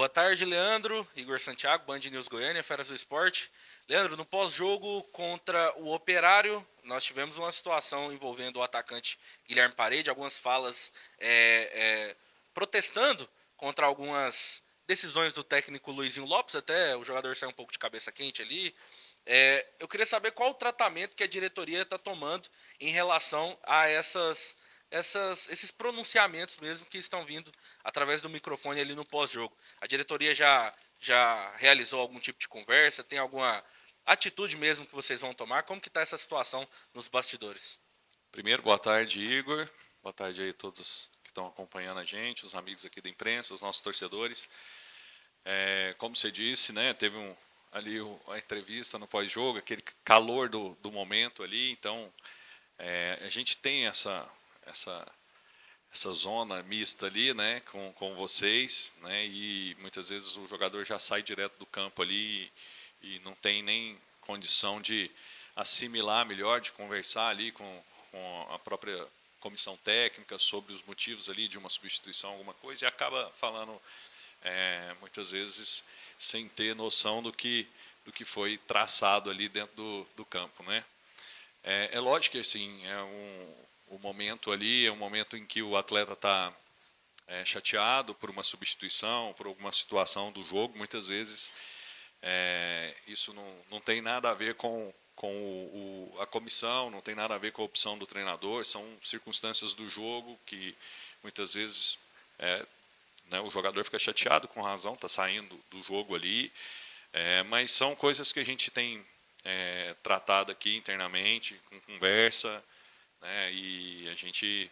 Boa tarde, Leandro. Igor Santiago, Band News Goiânia, Feras do Esporte. Leandro, no pós-jogo contra o Operário, nós tivemos uma situação envolvendo o atacante Guilherme Parede, algumas falas protestando contra algumas decisões do técnico Luizinho Lopes, até o jogador saiu um pouco de cabeça quente ali. Eu queria saber qual o tratamento que a diretoria está tomando em relação a esses pronunciamentos mesmo que estão vindo através do microfone ali no pós-jogo. A diretoria já realizou algum tipo de conversa? Tem alguma atitude mesmo que vocês vão tomar? Como que está essa situação nos bastidores? Primeiro, boa tarde, Igor. Boa tarde aí a todos que estão acompanhando a gente, os amigos aqui da imprensa, os nossos torcedores. Como você disse, né, teve ali a entrevista no pós-jogo, aquele calor do momento ali. Então, a gente tem essa zona mista ali, né, com vocês, né, e muitas vezes o jogador já sai direto do campo ali e não tem nem condição de assimilar melhor, de conversar ali com a própria comissão técnica sobre os motivos ali de uma substituição, alguma coisa, e acaba falando muitas vezes sem ter noção do que foi traçado ali dentro do campo, né? É lógico que assim o momento ali é um momento em que o atleta está chateado por uma substituição, por alguma situação do jogo. Muitas vezes isso não tem nada a ver com a comissão, não tem nada a ver com a opção do treinador, são circunstâncias do jogo que muitas vezes né, o jogador fica chateado com razão, está saindo do jogo ali, mas são coisas que a gente tem tratado aqui internamente, com conversa, né, e a gente,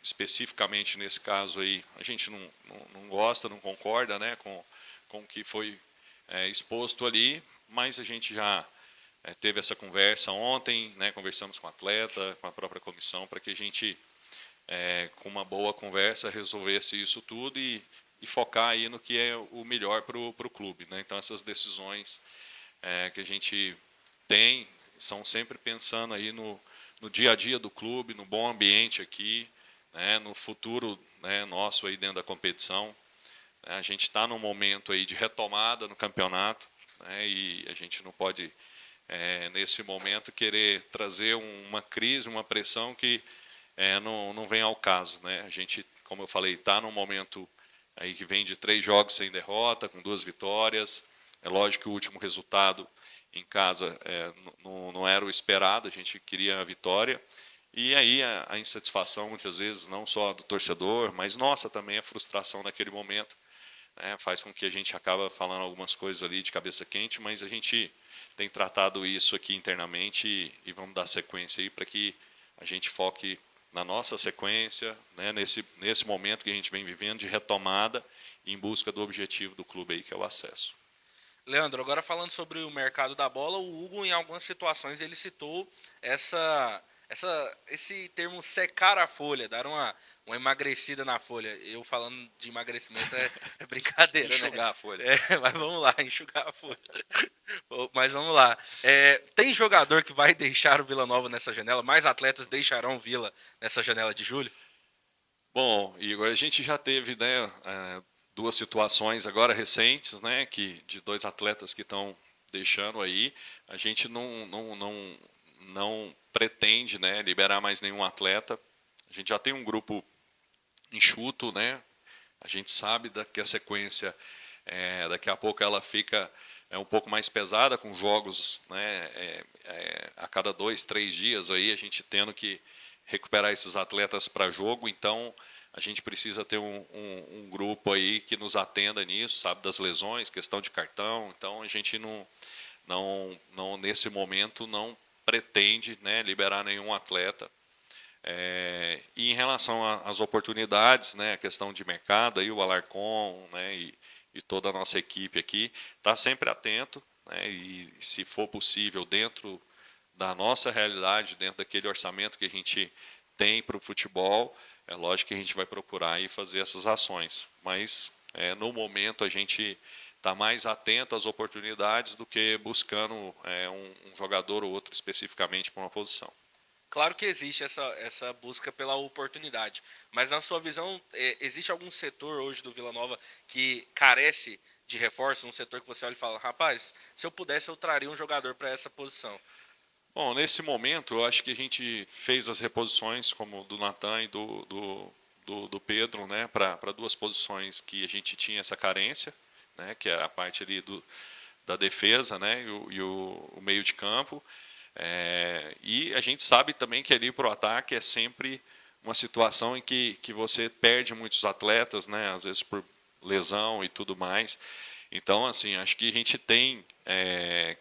especificamente nesse caso aí, a gente não gosta, não concorda, né, com o que foi exposto ali, mas a gente já teve essa conversa ontem, né, conversamos com o atleta, com a própria comissão, para que a gente, com uma boa conversa, resolvesse isso tudo e focar aí no que é o melhor para o clube, né? Então essas decisões que a gente tem são sempre pensando aí no dia a dia do clube, no bom ambiente aqui, né, no futuro, né, nosso aí dentro da competição. A gente está num momento aí de retomada no campeonato, né, e a gente não pode, nesse momento, querer trazer uma crise, uma pressão que não vem ao caso, né? A gente, como eu falei, está num momento aí que vem de 3 jogos sem derrota, com 2 vitórias. É lógico que o último resultado em casa não era o esperado, a gente queria a vitória. E aí a insatisfação, muitas vezes, não só do torcedor, mas nossa também, a frustração naquele momento, né, faz com que a gente acaba falando algumas coisas ali de cabeça quente, mas a gente tem tratado isso aqui internamente e vamos dar sequência aí para que a gente foque na nossa sequência, né, nesse momento que a gente vem vivendo de retomada em busca do objetivo do clube aí, que é o acesso. Leandro, agora falando sobre o mercado da bola, o Hugo em algumas situações ele citou esse termo secar a folha, dar uma emagrecida na folha. Eu falando de emagrecimento é brincadeira, né? Enxugar a folha. Mas vamos lá, enxugar a folha. Mas vamos lá. Tem jogador que vai deixar o Vila Nova nessa janela? Mais atletas deixarão o Vila nessa janela de julho? Bom, Igor, a gente já teve, né, 2 situações agora recentes, né, de 2 atletas que estão deixando aí. A gente não pretende, né, liberar mais nenhum atleta. A gente já tem um grupo enxuto, né? A gente sabe que a sequência, daqui a pouco ela fica um pouco mais pesada, com jogos, né, a cada 2, 3 dias aí a gente tendo que recuperar esses atletas para jogo. Então a gente precisa ter um grupo aí que nos atenda nisso, sabe, das lesões, questão de cartão. Então a gente não nesse momento não pretende, né, liberar nenhum atleta. E em relação às oportunidades, né, a questão de mercado, aí o Alarcon, né, e toda a nossa equipe aqui está sempre atento, né, e se for possível dentro da nossa realidade, dentro daquele orçamento que a gente tem para o futebol, é lógico que a gente vai procurar e fazer essas ações. Mas no momento a gente está mais atento às oportunidades do que buscando um jogador ou outro especificamente para uma posição. Claro que existe essa busca pela oportunidade, mas na sua visão, existe algum setor hoje do Vila Nova que carece de reforço? Um setor que você olha e fala, rapaz, se eu pudesse eu traria um jogador para essa posição. Bom, nesse momento, eu acho que a gente fez as reposições, como do Natan e do Pedro, né, para duas posições que a gente tinha essa carência, né, que é a parte ali da defesa, né, e o meio de campo. E a gente sabe também que ali para o ataque é sempre uma situação em que você perde muitos atletas, né, às vezes por lesão e tudo mais. Então, assim, acho que a gente tem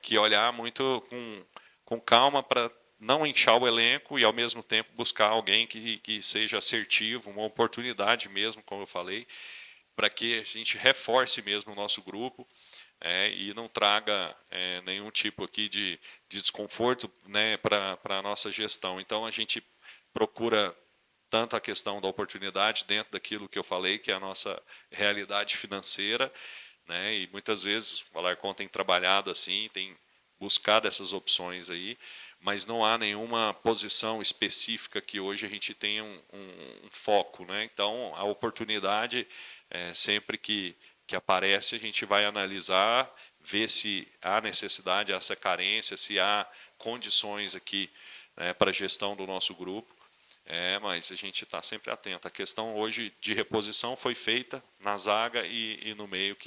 que olhar muito com calma para não inchar o elenco e, ao mesmo tempo, buscar alguém que seja assertivo, uma oportunidade mesmo, como eu falei, para que a gente reforce mesmo o nosso grupo e não traga nenhum tipo aqui de desconforto, né, para a nossa gestão. Então, a gente procura tanto a questão da oportunidade dentro daquilo que eu falei, que é a nossa realidade financeira, né, e muitas vezes o Alarcon tem trabalhado assim, tem buscado essas opções aí, mas não há nenhuma posição específica que hoje a gente tenha um foco, né? Então, a oportunidade, sempre que aparece, a gente vai analisar, ver se há necessidade, essa carência, se há condições aqui, né, para a gestão do nosso grupo. Mas a gente está sempre atento. A questão hoje de reposição foi feita na zaga e no meio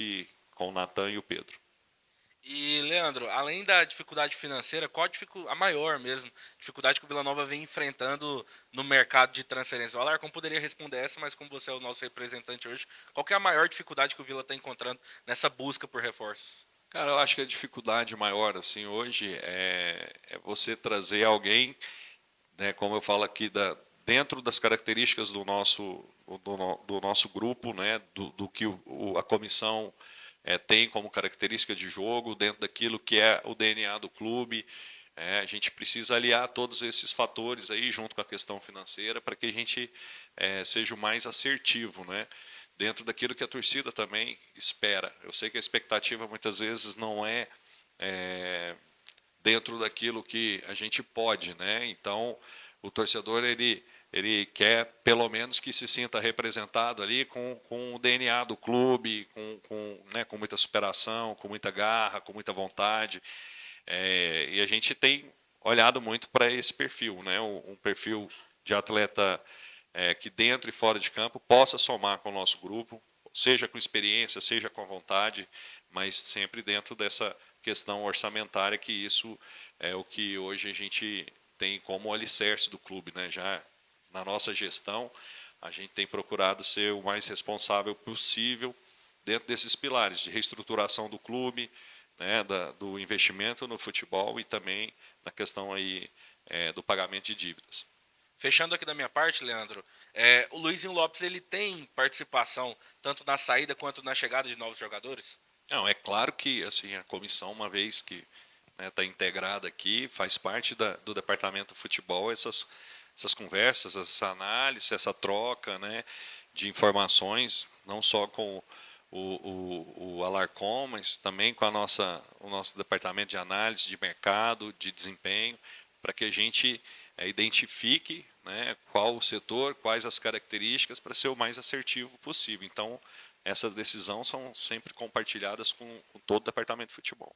com o Natan e o Pedro. E, Leandro, além da dificuldade financeira, qual a maior mesmo dificuldade que o Vila Nova vem enfrentando no mercado de transferência? O Alarcon poderia responder essa, mas como você é o nosso representante hoje, qual que é a maior dificuldade que o Vila está encontrando nessa busca por reforços? Cara, eu acho que a dificuldade maior assim hoje é você trazer alguém, né, como eu falo aqui, dentro das características do nosso grupo, né, do que a comissão tem como característica de jogo, dentro daquilo que é o DNA do clube. A gente precisa aliar todos esses fatores aí junto com a questão financeira para que a gente seja o mais assertivo, né? Dentro daquilo que a torcida também espera. Eu sei que a expectativa muitas vezes não é dentro daquilo que a gente pode, né? Então, o torcedor ele quer pelo menos que se sinta representado ali com o DNA do clube, né, com muita superação, com muita garra, com muita vontade. E a gente tem olhado muito para esse perfil, né? Um perfil de atleta que dentro e fora de campo possa somar com o nosso grupo, seja com experiência, seja com vontade, mas sempre dentro dessa questão orçamentária, que isso é o que hoje a gente tem como alicerce do clube, né? Já na nossa gestão, a gente tem procurado ser o mais responsável possível dentro desses pilares de reestruturação do clube, né, do investimento no futebol e também na questão aí do pagamento de dívidas. Fechando aqui da minha parte, Leandro, o Luizinho Lopes ele tem participação tanto na saída quanto na chegada de novos jogadores? Não, é claro que assim a comissão, uma vez que está integrada aqui, faz parte do departamento de futebol, essas conversas, essa análise, essa troca, né, de informações, não só com o Alarcom, mas também com o nosso departamento de análise de mercado, de desempenho, para que a gente identifique, né, qual o setor, quais as características para ser o mais assertivo possível. Então, essas decisões são sempre compartilhadas com todo o departamento de futebol.